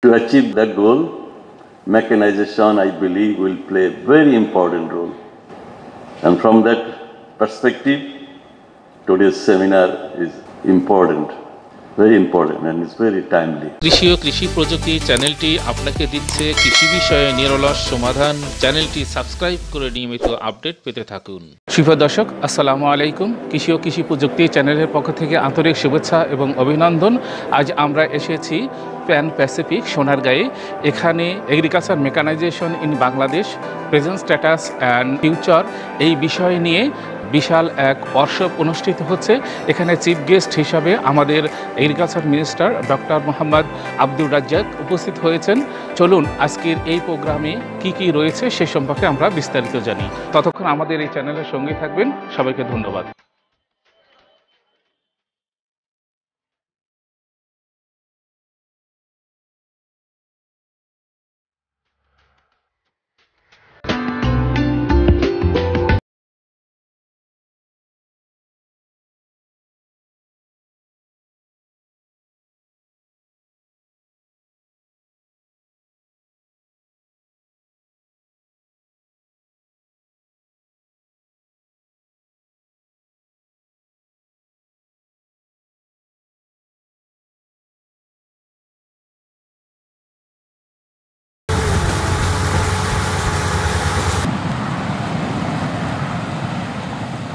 To achieve that goal, mechanization, I believe, will play a very important role. And from that perspective, today's seminar is important, very important, and it's very timely. কৃষি ও কৃষি প্রযুক্তি চ্যানেলটি আপনাকে দিচ্ছে কৃষি বিষয়ে নিরলস সমাধান। চ্যানেলটি সাবস্ক্রাইব করে নিয়মিত আপডেট পেতে থাকুন। সুপ্রিয় দর্শক, আসসালামু আলাইকুম। কৃষি ও কৃষি প্রযুক্তি চ্যানেলের পক্ষ থেকে আন্তরিক শুভেচ্ছা এবং অভিনন্দন। আজ আমরা এসেছি প্যান প্যাসিফিক সোনারগাঁয়ে। এখানে agriculture mechanisation in Bangladesh, present status and future এই বিষয় নিয়ে বিশাল এক ওয়ার্কশপ অনুষ্ঠিত হচ্ছে। এখানে চিফ গেস্ট হিসাবে আমাদের agriculture minister doctor Muhammad Abdur Razzaque উপস্থিত হয়েছেন। চলুন আজকের এই প্রোগ্রামে কি কি রয়েছে সে সম্পর্কে আমরা বিস্তারিত জানি। ততক্ষণ আমাদের এই চ্যানেলের সঙ্গে থাকবেন। সবাইকে ধন্যবাদ।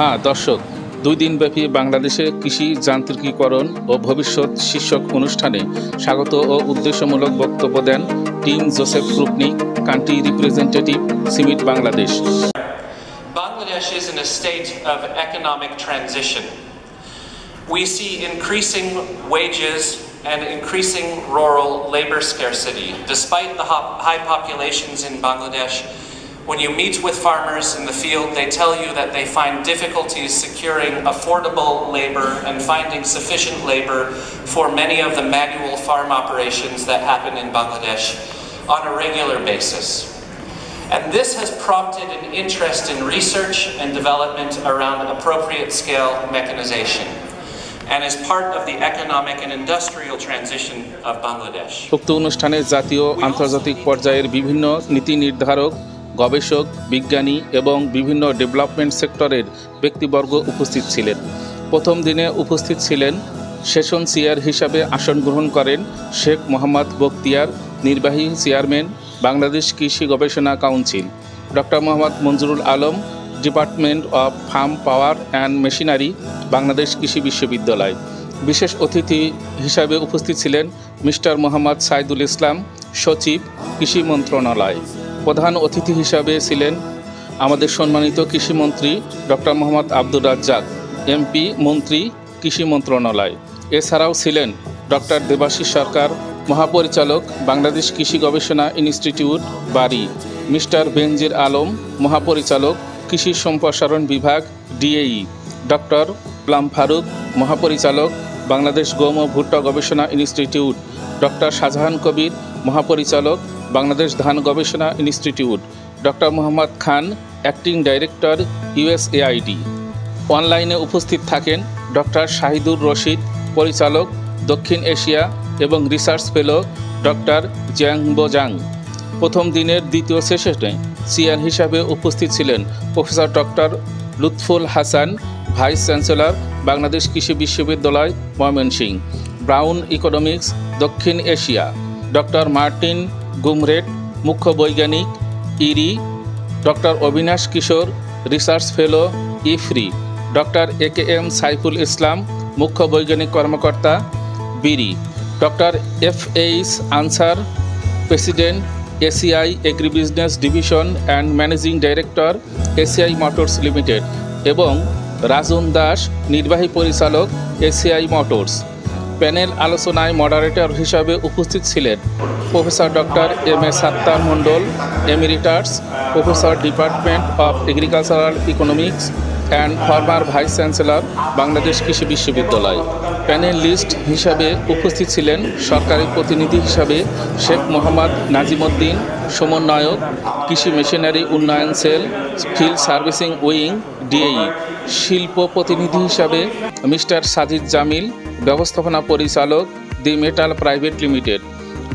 হ্যাঁ দর্শক, 2 দিনব্যাপী বাংলাদেশে কৃষি যান্ত্রিকীকরণ ও ভবিষ্যৎ শীর্ষক অনুষ্ঠানে স্বাগত ও উদ্দেশ্যমূলক বক্তব্য দেন Tim Joseph Krupnik, country representative, CIMMYT Bangladesh. Bangladesh is in a state of economic transition. We see increasing wages and increasing rural labor scarcity. Despite the high populations in Bangladesh, when you meet with farmers in the field, they tell you that they find difficulties securing affordable labor and finding sufficient labor for many of the manual farm operations that happen in Bangladesh on a regular basis. And this has prompted an interest in research and development around appropriate scale mechanization, and is part of the economic and industrial transition of Bangladesh. উক্ত অনুষ্ঠানে জাতীয় আন্তর্জাতিক পর্যায়ের বিভিন্ন নীতি নির্ধারক, গবেষক, বিজ্ঞানী এবং বিভিন্ন ডেভেলপমেন্ট সেক্টরের ব্যক্তিবর্গ উপস্থিত ছিলেন। প্রথম দিনে উপস্থিত ছিলেন সেশন চেয়ার হিসাবে আসন গ্রহণ করেন শেখ মোহাম্মদ বখতিয়ার, নির্বাহী চেয়ারম্যান, বাংলাদেশ কৃষি গবেষণা council, doctor Mohammad Manjurul Alam, department of farm power and machinery, Bangladesh কৃষি বিশ্ববিদ্যালয়। বিশেষ অতিথি হিসাবে উপস্থিত ছিলেন মিস্টার মোহাম্মদ সাইদুল ইসলাম, সচিব, কৃষি মন্ত্রণালয়। প্রধান অতিথি হিসাবে ছিলেন আমাদের সম্মানিত কৃষিমন্ত্রী ডক্টর মোহাম্মদ আব্দুর রাজ্জাক, MP, মন্ত্রী, কৃষি মন্ত্রণালয়। এছাড়াও ছিলেন ডক্টর দেবাশিস সরকার, মহাপরিচালক, বাংলাদেশ কৃষি গবেষণা ইনস্টিটিউট, বাড়ি, মিস্টার বেনজির আলম, মহাপরিচালক, কৃষি সম্প্রসারণ বিভাগ, DAE, ডক্টর গোলাম ফারুক, মহাপরিচালক, বাংলাদেশ গম ও ভুট্টা গবেষণা ইনস্টিটিউট, ডক্টর শাহজাহান কবির, মহাপরিচালক, বাংলাদেশ ধান গবেষণা ইনস্টিটিউট, ডক্টর মোহাম্মদ খান, অ্যাক্টিং ডাইরেক্টর, USAID। অনলাইনে উপস্থিত থাকেন ডক্টর শাহিদুর রশিদ, পরিচালক, দক্ষিণ এশিয়া এবং রিসার্চ ফেলো, ডক্টর জিয়াংবোজাং। প্রথম দিনের দ্বিতীয় সেশনে চেয়ার হিসাবে উপস্থিত ছিলেন professor doctor Lutful Hasan, vice chancellor, Bangladesh কৃষি বিশ্ববিদ্যালয়, ময়মনসিংহ, ব্রাউন ইকোনমিক্স, দক্ষিণ এশিয়া, ডক্টর মার্টিন গুমরেট, মুখ্য বৈজ্ঞানিক, IRRI, doctor Avinash Kishore, research fellow, IFPRI, doctor AKM Saiful Islam, মুখ্য বৈজ্ঞানিক কর্মকর্তা, BRRI, doctor FH Ansar, president, ACI agribusiness division and managing director, ACI motors limited, এবং রাজন দাস, নির্বাহী পরিচালক, ACI মোটরস। প্যানেল আলোচনায় মডারেটর হিসাবে উপস্থিত ছিলেন professor doctor M.A. Sattar Mondal, emeritus, professor, department of agricultural economics and former vice chancellor, Bangladesh কৃষি বিশ্ববিদ্যালয়। প্যানেল লিস্ট হিসাবে উপস্থিত ছিলেন সরকারি প্রতিনিধি হিসাবে শেখ মোহাম্মদ নাজিমউদ্দিন, সমন্বয়ক, কৃষি মেশিনারি উন্নয়ন cell, field servicing wing, DAE। শিল্প প্রতিনিধি হিসাবে মিস্টার সাজিদ জামিল, ব্যবস্থাপনা পরিচালক, দি মেটাল প্রাইভেট লিমিটেড,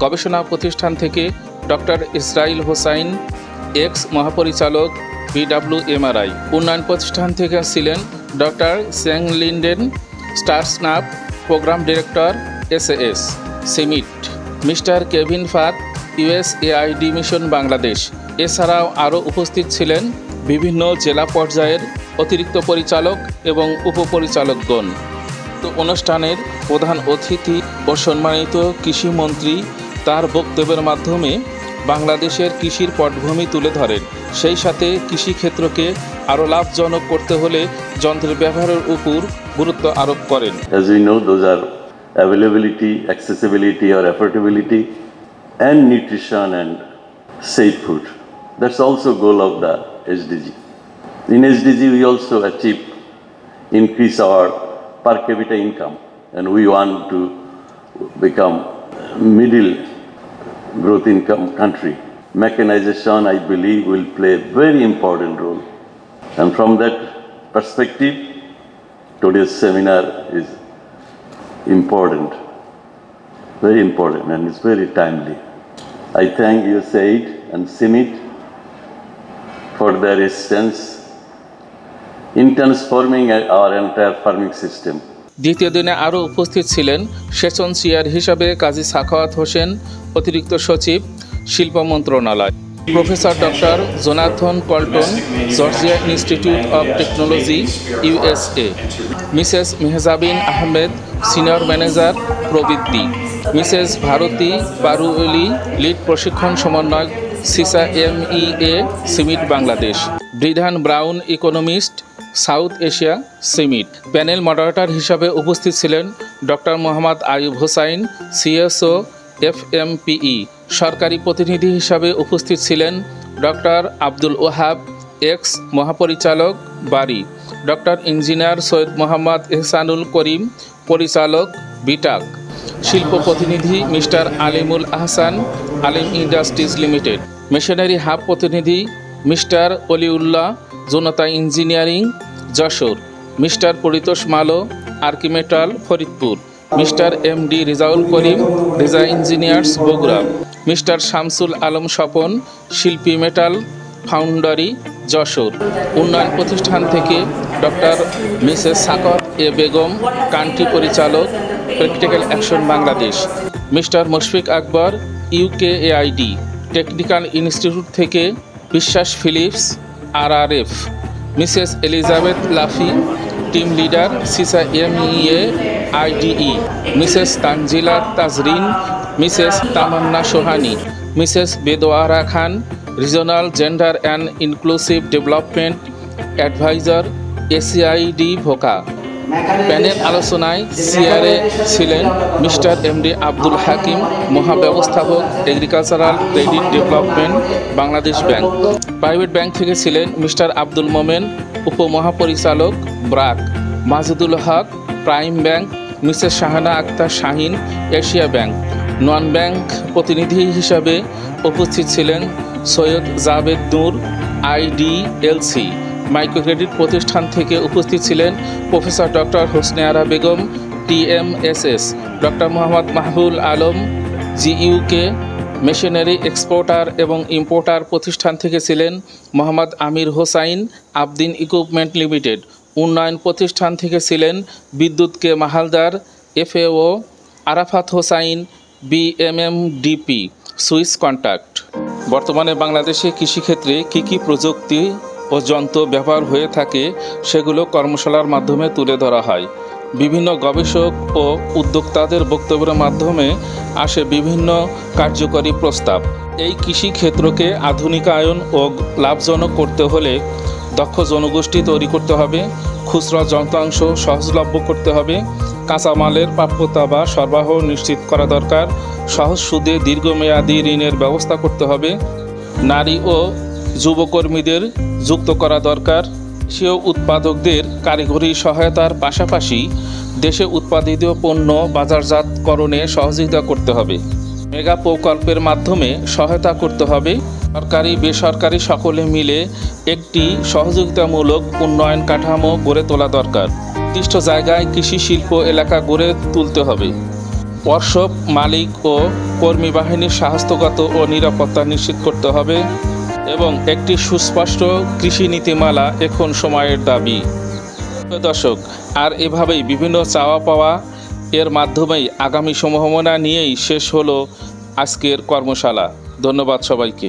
গবেষণা প্রতিষ্ঠান থেকে ডক্টর ইসরাইল হোসাইন, এক্স মহাপরিচালক BWMRI। উন্নয়ন প্রতিষ্ঠান থেকে ছিলেন doctor Sieglinde, Snapp program director SAS, CIMMYT। Mister Kevin Fath, USAID mission Bangladesh. এছাড়াও আরও উপস্থিত ছিলেন বিভিন্ন জেলা পর্যায়ের অতিরিক্ত পরিচালক এবং উপপরিচালকগণ। তো অনুষ্ঠানের প্রধান অতিথি ও সম্মানিত কৃষিমন্ত্রী তার বক্তব্যের মাধ্যমে বাংলাদেশের কৃষির পটভূমি তুলে ধরেন। সেই সাথে কৃষিক্ষেত্রকে আরও লাভজনক করতে হলে যন্ত্রের ব্যবহারের উপর গুরুত্ব আরোপ করেন। As we know, those are availability, accessibility or affordability, and nutrition and safe food. That's also goal of the SDG. In SDG, we also achieve increase our per capita income, and we want to become middle growth income country. Mechanization, I believe, will play a very important role, and from that perspective, today's seminar is important, very important, and it's very timely. I thank USAID and CIMMYT for their assistance in transforming our entire farming system. দ্বিতীয় দিনে আরও উপস্থিত ছিলেন session chair হিসাবে কাজী সাখাওয়াত হোসেন, অতিরিক্ত সচিব, শিল্প মন্ত্রণালয়, professor doctor Jonathan Colton, Georgia institute of technology, USA, Mrs Mehjabin Ahmed, senior manager প্রবৃদ্ধি, মিসেস ভারতী বারুলি, লিড প্রশিক্ষণ সমন্বয়ক, CIMMYT Bangladesh, Brendan Brown, economist, South Asia, CIMMYT। Panel moderator হিসাবে উপস্থিত ছিলেন doctor Mohammad Ayub Hossain, CSO, FMPE। সরকারি প্রতিনিধি হিসাবে উপস্থিত ছিলেন ডক্টর আব্দুল ওহাব, এক্স মহাপরিচালক, বাড়ি, ডক্টর ইঞ্জিনিয়ার সৈয়দ মোহাম্মদ এহসানুল করিম, পরিচালক, বিটাক। শিল্প প্রতিনিধি mister Alimul Ahsan, Alim industries limited. Machinery hub প্রতিনিধি mister Oliullah, Janata engineering, Jessore, mister Paritosh Malo, আর্কিমেটাল, Faridpur, mister MD Rezaul Karim, Reza engineers, Bogura, mister Shamsul Alam Swapan, Shilpi metal foundry, Jessore. উন্নয়ন প্রতিষ্ঠান থেকে ডক্টর মিসেস সাকত এ বেগম, কান্ট্রি পরিচালক, practical action Bangladesh, mister Mushfiq Akbar, UKAID। Technical institute থেকে বিশ্বাস Philips, RRF, Mrs Elizabeth Laffey, team leader, CIMMYT, Mrs Tanzila Tajrin, Mrs Tamanna Sohani, Mrs Bedoara Khan, regional gender and inclusive development adviser, ACID VOCA. Panel আলোচনায় চেয়ারে ছিলেন মিস্টার MD আব্দুল হাকিম, মহাব্যবস্থাপক, agricultural credit development, Bangladesh bank. Private bank থেকে ছিলেন mister Abdul Momen, উপমহাপরিচালক, BRAC, Mazidul Haque, prime bank, Mrs Shahana Akter Shahin, Asia bank. Non bank প্রতিনিধি হিসাবে উপস্থিত ছিলেন সৈয়দ জাভেদ নূর, IDLC। মাইক্রোক্রেডিট প্রতিষ্ঠান থেকে উপস্থিত ছিলেন professor doctor Hosne Ara Begum, TMSS, doctor Mohammad Mahbul Alam, GUK। Machinery exporter এবং ইম্পোর্টার প্রতিষ্ঠান থেকে ছিলেন মোহাম্মদ আমির হোসাইন, আবদিন ইকুইপমেন্ট লিমিটেড। উন্নয়ন প্রতিষ্ঠান থেকে ছিলেন বিদ্যুৎকে Mahaldar, FAO, Arafat Hossain, BMMDP, Swiss contact. বর্তমানে বাংলাদেশে কৃষিক্ষেত্রে কী কী প্রযুক্তি ও যন্ত্র ব্যবহার হয়ে থাকে সেগুলো কর্মশালার মাধ্যমে তুলে ধরা হয়। বিভিন্ন গবেষক ও উদ্যোক্তাদের বক্তব্যের মাধ্যমে আসে বিভিন্ন কার্যকরী প্রস্তাব। এই কৃষিক্ষেত্রকে আধুনিকায়ন ও লাভজনক করতে হলে দক্ষ জনগোষ্ঠী তৈরি করতে হবে, খুচরা যন্ত্রাংশ সহজলভ্য করতে হবে, কাঁচামালের প্রাপ্যতা বা সরবরাহ নিশ্চিত করা দরকার, সহজ সুদে দীর্ঘমেয়াদী ঋণের ব্যবস্থা করতে হবে, নারী ও যুবকর্মীদের যুক্ত করা দরকার, দেশীয় উৎপাদকদের কারিগরি সহায়তার পাশাপাশি দেশে উৎপাদিত পণ্য বাজারজাতকরণে সহযোগিতা করতে হবে, মেগা প্রকল্পের মাধ্যমে সহায়তা করতে হবে, সরকারি বেসরকারি সকলে মিলে একটি সহযোগিতামূলক উন্নয়ন কাঠামো গড়ে তোলা দরকার। নির্দিষ্ট জায়গায় কৃষি শিল্প এলাকা গড়ে তুলতে হবে। ওয়ার্কশপ মালিক ও কর্মী বাহিনীর স্বাস্থ্যগত ও নিরাপত্তা নিশ্চিত করতে হবে এবং একটি সুস্পষ্ট কৃষি নীতিমালা এখন সময়ের দাবি। দর্শক, আর এভাবেই বিভিন্ন চাওয়া পাওয়া এর মাধ্যমেই আগামী সম্ভাবনা নিয়েই শেষ হলো আজকের কর্মশালা। ধন্যবাদ সবাইকে।